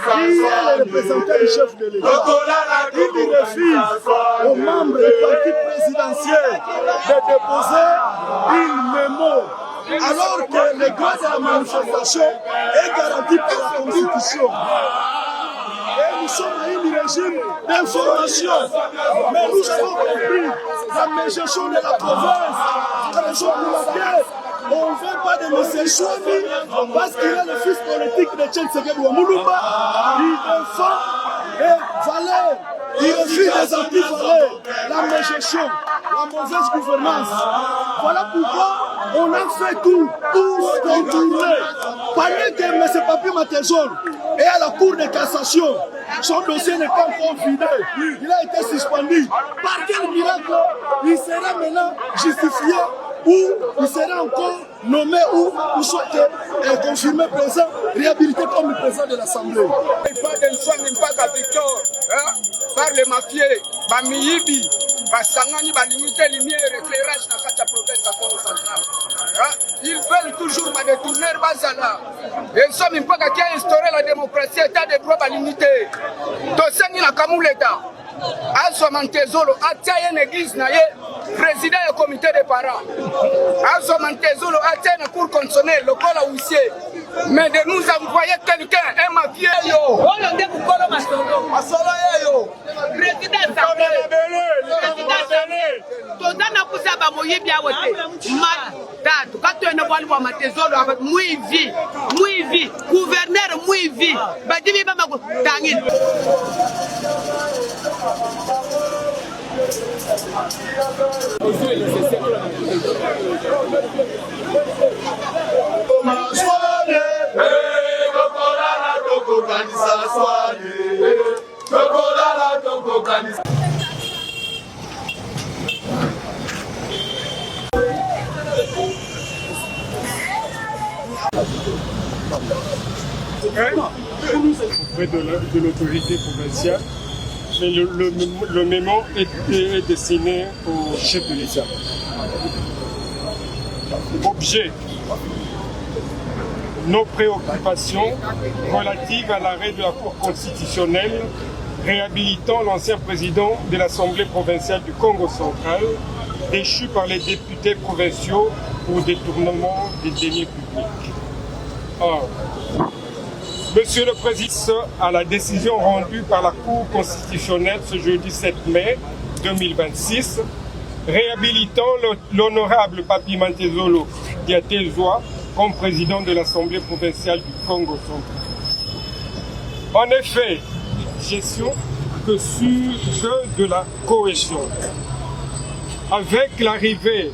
Qui est le représentant du chef de l'État? Il refuse aux membres du parti présidentiel de déposer une mémo, alors que le droit de la manifestation est garanti par la Constitution. Et nous sommes à un régime d'information. Mais nous avons compris la mégestion de la province, la raison pour laquelle on ne veut pas de M. Chouami parce qu'il est le fils politique de Tshisekedi Ouamoulouba. Il défend les valeurs, il refuse les anti-valeurs, la mégestion, la mauvaise gouvernance. Voilà pourquoi on a fait tout pour contourner. Pendant que M. Papi Matezol est à la Cour de cassation, son dossier n'est pas encore vidé, il a été suspendu. Par quel miracle il sera maintenant justifié ou il sera encore nommé ou soit confirmé présent, réhabilité comme le président de l'Assemblée. Pas d'insomnie, pas victoire par les mafieux, Bamiyibi, Basangani, Balimité, lumière, éclairage dans la province à Congo central. Ils veulent toujours détourner Bazala. Et nous sommes pas qui a instauré la démocratie, état de droit limité. Toseni na Kamuleta, Azomantezolo, Atia une église naïe. Président du comité des parents. Azomantezolo a été une cour constitutionnelle, le col à huissier. Mais de nous envoyer quelqu'un, un mafieux. Gouverneur Mouivi. Auprès de l'autorité provinciale, mais le mémo est destiné au chef de l'État. Objet, nos préoccupations relatives à l'arrêt de la Cour constitutionnelle réhabilitant l'ancien président de l'Assemblée provinciale du Congo central, déchu par les députés provinciaux pour détournement des deniers publics. Or, Monsieur le Président, à la décision rendue par la Cour constitutionnelle ce jeudi 7 mai 2026, réhabilitant l'honorable Papi Matezolo Diatezwa comme président de l'Assemblée provinciale du Congo central. En effet, gestion que sur ceux de la cohésion. Avec l'arrivée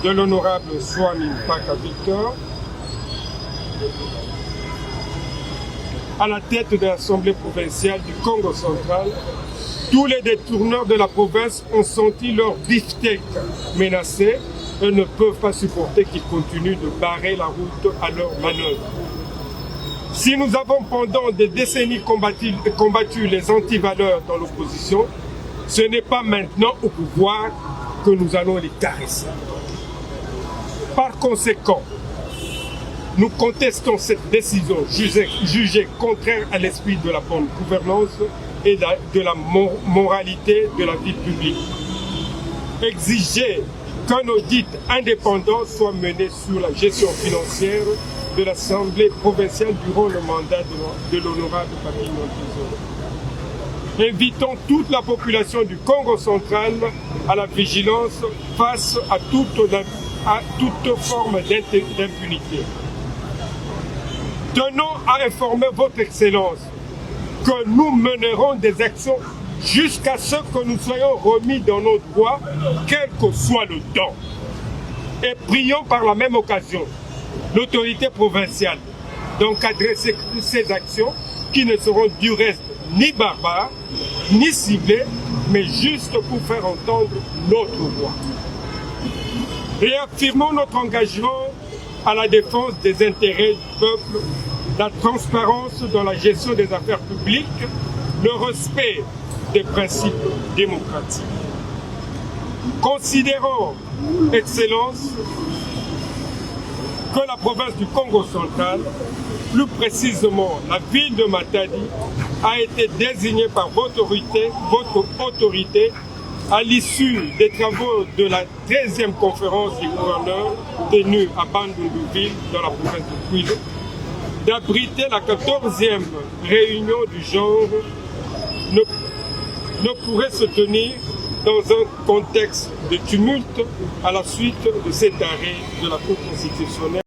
de l'honorable Swami Mpaka Victor à la tête de l'Assemblée provinciale du Congo central, tous les détourneurs de la province ont senti leur beefsteak menacé et ne peuvent pas supporter qu'ils continuent de barrer la route à leur manœuvre. Si nous avons pendant des décennies combattu les antivaleurs dans l'opposition, ce n'est pas maintenant au pouvoir que nous allons les caresser. Par conséquent, nous contestons cette décision jugée contraire à l'esprit de la bonne gouvernance et de la moralité de la vie publique. Exiger qu'un audit indépendant soit mené sur la gestion financière de l'Assemblée provinciale durant le mandat de l'honorable Papi Matezolo. Invitons toute la population du Congo central à la vigilance face à toute forme d'impunité. Tenons à informer votre Excellence que nous mènerons des actions jusqu'à ce que nous soyons remis dans nos droits, quel que soit le temps. Et prions par la même occasion l'autorité provinciale d'encadrer ces actions qui ne seront du reste ni barbares, ni ciblés, mais juste pour faire entendre notre voix. Réaffirmons notre engagement à la défense des intérêts du peuple, la transparence dans la gestion des affaires publiques, le respect des principes démocratiques. Considérons, Excellence, que la province du Congo central, plus précisément la ville de Matadi, a été désignée par votre autorité à l'issue des travaux de la 13e conférence des gouverneurs tenue à Bandundu-Ville dans la province de Kwilu, d'abriter la 14e réunion du genre ne pourrait se tenir dans un contexte de tumulte à la suite de cet arrêt de la Cour constitutionnelle.